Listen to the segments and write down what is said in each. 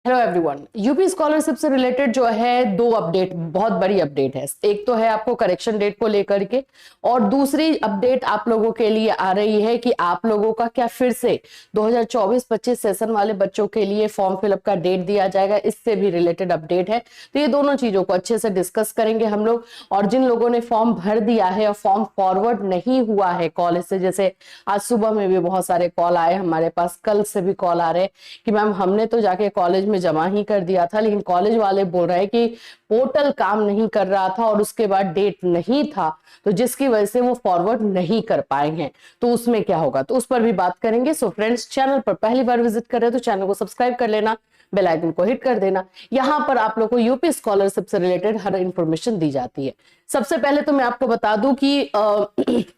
Hello everyone. UP scholarship से related जो है दो अपडेट, बहुत बड़ी अपडेट है। एक तो है आपको करेक्शन डेट को लेकर के, और दूसरी अपडेट आप लोगों के लिए आ रही है कि आप लोगों का क्या फिर से 2024-25 सेशन वाले बच्चों के लिए फॉर्म फिलअप का डेट दिया जाएगा। इससे भी रिलेटेड अपडेट है। तो ये दोनों चीजों को अच्छे से डिस्कस करेंगे हम लोग। और जिन लोगों ने फॉर्म भर दिया है और फॉर्म फॉरवर्ड नहीं हुआ है कॉलेज से, जैसे आज सुबह में भी बहुत सारे कॉल आए हमारे पास, कल से भी कॉल आ रहे कि मैम हमने तो जाके कॉलेज में जमा ही कर दिया था, लेकिन कॉलेज वाले बोल रहे हैं कि पोर्टल काम नहीं कर रहा था और उसके बाद डेट नहीं था, तो जिसकी वजह से वो फॉरवर्ड नहीं कर पाए हैं। तो उसमें क्या होगा, तो उस पर भी बात करेंगे। सो फ्रेंड्स, चैनल पर पहली बार विजिट कर रहे हो तो चैनल को सब्सक्राइब कर लेना, बेल आइकन को हिट कर देना। यहाँ पर आप लोग को यूपी स्कॉलरशिप से रिलेटेड हर इंफॉर्मेशन दी जाती है। सबसे पहले तो मैं आपको बता दूं कि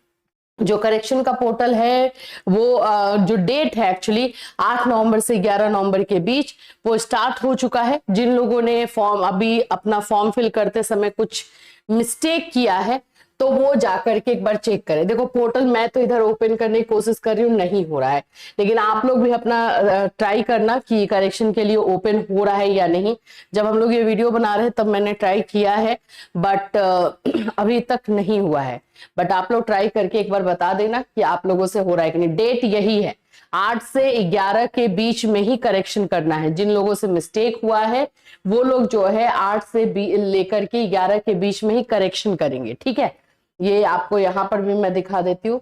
जो करेक्शन का पोर्टल है वो जो डेट है एक्चुअली 8 नवंबर से 11 नवंबर के बीच वो स्टार्ट हो चुका है। जिन लोगों ने फॉर्म अभी अपना फॉर्म फिल करते समय कुछ मिस्टेक किया है तो वो जाकर के एक बार चेक करें। देखो पोर्टल मैं तो इधर ओपन करने की कोशिश कर रही हूँ, नहीं हो रहा है, लेकिन आप लोग भी अपना ट्राई करना कि करेक्शन के लिए ओपन हो रहा है या नहीं। जब हम लोग ये वीडियो बना रहे हैं तब मैंने ट्राई किया है, बट अभी तक नहीं हुआ है। बट आप लोग ट्राई करके एक बार बता देना कि आप लोगों से हो रहा है कि नहीं। डेट यही है, 8 से 11 के बीच में ही करेक्शन करना है। जिन लोगों से मिस्टेक हुआ है वो लोग जो है 8 से लेकर के 11 के बीच में ही करेक्शन करेंगे, ठीक है। ये आपको यहां पर भी मैं दिखा देती हूँ।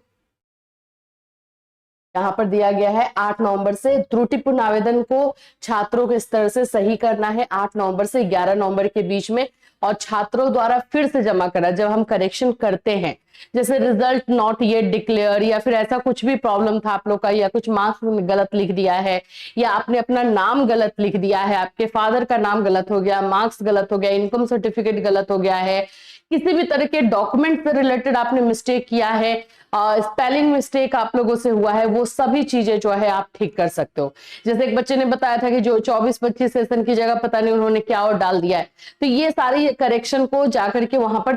यहाँ पर दिया गया है 8 नवंबर से त्रुटिपूर्ण आवेदन को छात्रों के स्तर से सही करना है 8 नवंबर से 11 नवंबर के बीच में, और छात्रों द्वारा फिर से जमा करना। जब हम करेक्शन करते हैं, जैसे रिजल्ट नॉट येट डिक्लेयर या फिर ऐसा कुछ भी प्रॉब्लम था आप लोग का, या कुछ मार्क्स गलत लिख दिया है, या आपने अपना नाम गलत लिख दिया है, आपके फादर का नाम गलत हो गया, मार्क्स गलत हो गया, इनकम सर्टिफिकेट गलत हो गया है, किसी भी तरह के डॉक्यूमेंट से रिलेटेड आपने मिस्टेक किया है, स्पेलिंग मिस्टेक आप लोगों से हुआ है, वो सभी चीजें जो है आप ठीक कर सकते हो। जैसे एक बच्चे ने बताया था कि जो 24-25 सेशन की जगह पता नहीं उन्होंने क्या और डाल दिया है, तो ये सारी करेक्शन को जाकर के वहां पर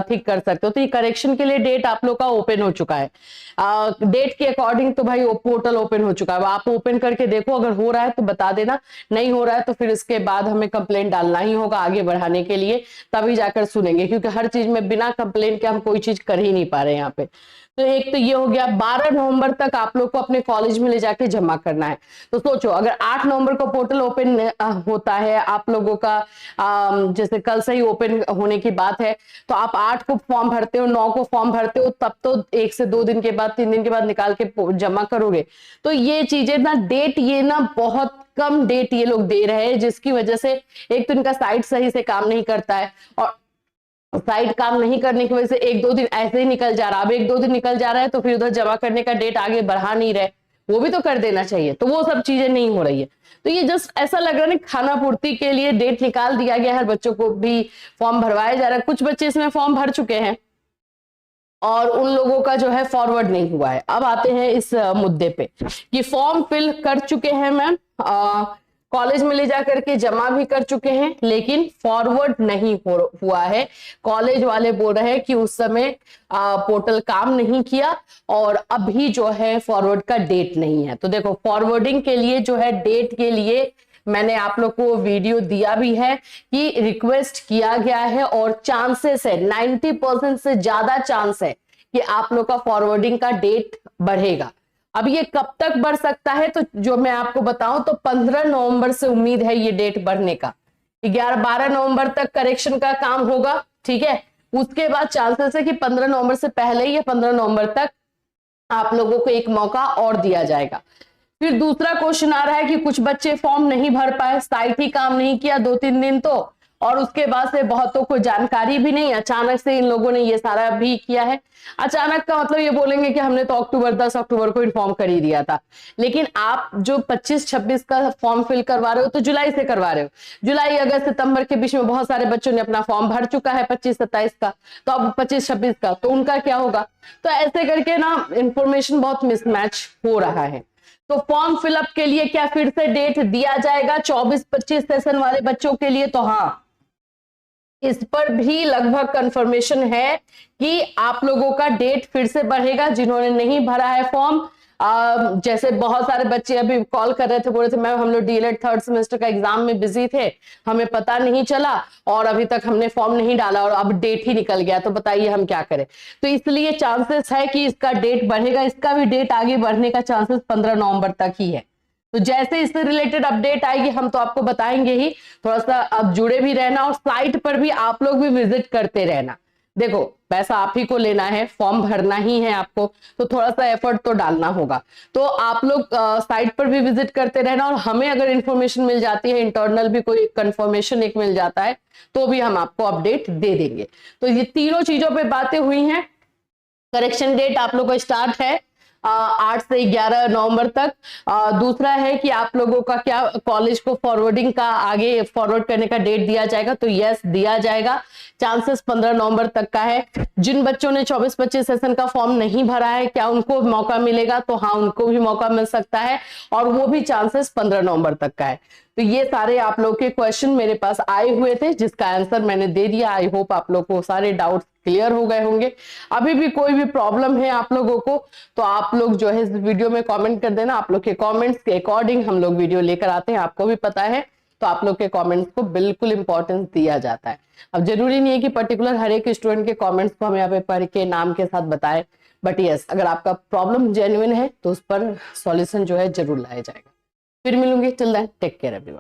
ठीक कर सकते हो। तो ये करेक्शन के लिए डेट आप लोग का ओपन हो चुका है। डेट के अकॉर्डिंग तो भाई पोर्टल ओपन हो चुका है। आप ओपन करके देखो, अगर हो रहा है तो बता देना, नहीं हो रहा है तो फिर इसके बाद हमें कंप्लेंट डालना ही होगा आगे बढ़ाने के लिए, तभी जाकर सुनेंगे, क्योंकि हर चीज में बिना कंप्लेंट के हम कोई चीज कर ही नहीं पा रहे यहाँ पे। तो एक तो ये हो गया। 12 नवंबर तक आप लोग को अपने कॉलेज में ले जाके जमा करना है। तो सोचो, अगर 8 नवंबर को पोर्टल ओपन होता है आप लोगों का, जैसे कल से ही ओपन होने की बात है, तो आप 8 को फॉर्म भरते हो, 9 को फॉर्म भरते हो, तब तो 1 से 2 दिन के बाद, 3 दिन के बाद निकाल के जमा करोगे। तो ये चीजें ना, डेट ये ना बहुत कम डेट ये लोग दे रहे हैं, जिसकी वजह से एक तो इनका साइट सही से काम नहीं करता है, और साइट काम नहीं करने की वजह से 1-2 दिन ऐसे ही निकल जा रहा है। अब 1-2 दिन निकल जा रहा है तो फिर उधर जमा करने का डेट आगे बढ़ा नहीं रहे, वो भी तो कर देना चाहिए। तो वो सब चीजें नहीं हो रही है। तो ये जस्ट ऐसा लग रहा है खाना पूर्ति के लिए डेट निकाल दिया गया है, हर बच्चों को भी फॉर्म भरवाया जा रहा है। कुछ बच्चे इसमें फॉर्म भर चुके हैं और उन लोगों का जो है फॉरवर्ड नहीं हुआ है। अब आते हैं इस मुद्दे पे कि फॉर्म फिल कर चुके हैं मैम, कॉलेज में ले जा करके जमा भी कर चुके हैं, लेकिन फॉरवर्ड नहीं हुआ है। कॉलेज वाले बोल रहे हैं कि उस समय पोर्टल काम नहीं किया और अभी जो है फॉरवर्ड का डेट नहीं है। तो देखो, फॉरवर्डिंग के लिए जो है डेट के लिए मैंने आप लोग को वीडियो दिया भी है कि रिक्वेस्ट किया गया है, और चांसेस है 90% से ज्यादा चांस है कि आप लोग का फॉरवर्डिंग का डेट बढ़ेगा। अब ये कब तक बढ़ सकता है, तो जो मैं आपको बताऊं तो 15 नवंबर से उम्मीद है ये डेट बढ़ने का। 11-12 नवंबर तक करेक्शन का काम होगा, ठीक है। उसके बाद चांसेस है कि 15 नवंबर से पहले या 15 नवंबर तक आप लोगों को एक मौका और दिया जाएगा। फिर दूसरा क्वेश्चन आ रहा है कि कुछ बच्चे फॉर्म नहीं भर पाए, साइट ही काम नहीं किया 2-3 दिन तो, और उसके बाद से बहुतों को जानकारी भी नहीं, अचानक से इन लोगों ने ये सारा भी किया है। अचानक का मतलब ये बोलेंगे कि हमने तो 10 अक्टूबर को इन्फॉर्म कर ही दिया था, लेकिन आप जो 25-26 का फॉर्म फिल करवा रहे हो तो जुलाई से करवा रहे हो। जुलाई, अगस्त, सितंबर के बीच में बहुत सारे बच्चों ने अपना फॉर्म भर चुका है 25-27 का, तो अब 25-26 का, तो उनका क्या होगा। तो ऐसे करके ना इंफॉर्मेशन बहुत मिसमैच हो रहा है। तो फॉर्म फिलअप के लिए क्या फिर से डेट दिया जाएगा 24-25 सेशन वाले बच्चों के लिए? तो हाँ, इस पर भी लगभग कंफर्मेशन है कि आप लोगों का डेट फिर से बढ़ेगा। जिन्होंने नहीं भरा है फॉर्म, जैसे बहुत सारे बच्चे अभी कॉल कर रहे थे, बोल रहे थे मैम हम लोग डीएलएड थर्ड सेमेस्टर का एग्जाम में बिजी थे, हमें पता नहीं चला और अभी तक हमने फॉर्म नहीं डाला और अब डेट ही निकल गया, तो बताइए हम क्या करें। तो इसलिए चांसेस है कि इसका डेट बढ़ेगा, इसका भी डेट आगे बढ़ने का चांसेस 15 नवंबर तक ही है। तो जैसे इससे रिलेटेड अपडेट आएगी हम तो आपको बताएंगे ही। थोड़ा सा अब जुड़े भी रहना और साइट पर भी आप लोग भी विजिट करते रहना। देखो पैसा आप ही को लेना है, फॉर्म भरना ही है आपको, तो थोड़ा सा एफर्ट तो डालना होगा। तो आप लोग साइट पर भी विजिट करते रहना और हमें अगर इंफॉर्मेशन मिल जाती है, इंटरनल भी कोई कंफर्मेशन एक मिल जाता है, तो भी हम आपको अपडेट दे देंगे। तो ये तीनों चीजों पे बातें हुई हैं। करेक्शन डेट आप लोग का स्टार्ट है 8 से 11 नवंबर तक। दूसरा है कि आप लोगों का क्या कॉलेज को फॉरवर्डिंग का आगे फॉरवर्ड करने का डेट दिया जाएगा, तो यस दिया जाएगा। चांसेस 15 नवंबर तक का है। जिन बच्चों ने 24-25 सेशन का फॉर्म नहीं भरा है, क्या उनको मौका मिलेगा? तो हाँ, उनको भी मौका मिल सकता है और वो भी चांसेस 15 नवंबर तक का है। तो ये सारे आप लोग के क्वेश्चन मेरे पास आए हुए थे, जिसका आंसर मैंने दे दिया। आई होप आप लोग को सारे डाउट्स क्लियर हो गए होंगे। अभी भी कोई भी प्रॉब्लम है आप लोगों को तो आप लोग जो है इस वीडियो में कमेंट कर देना। आप लोग के कमेंट्स के अकॉर्डिंग हम लोग वीडियो लेकर आते हैं, आपको भी पता है। तो आप लोग के कमेंट्स को बिल्कुल इंपॉर्टेंस दिया जाता है। अब जरूरी नहीं है कि पर्टिकुलर हर एक स्टूडेंट के कमेंट्स को हमें यहाँ पे पढ़ के नाम के साथ बताए, बट यस अगर आपका प्रॉब्लम जेन्युइन है तो उस पर सॉल्यूशन जो है जरूर लाया जाएगा। फिर मिलूंगी, till then take care everyone.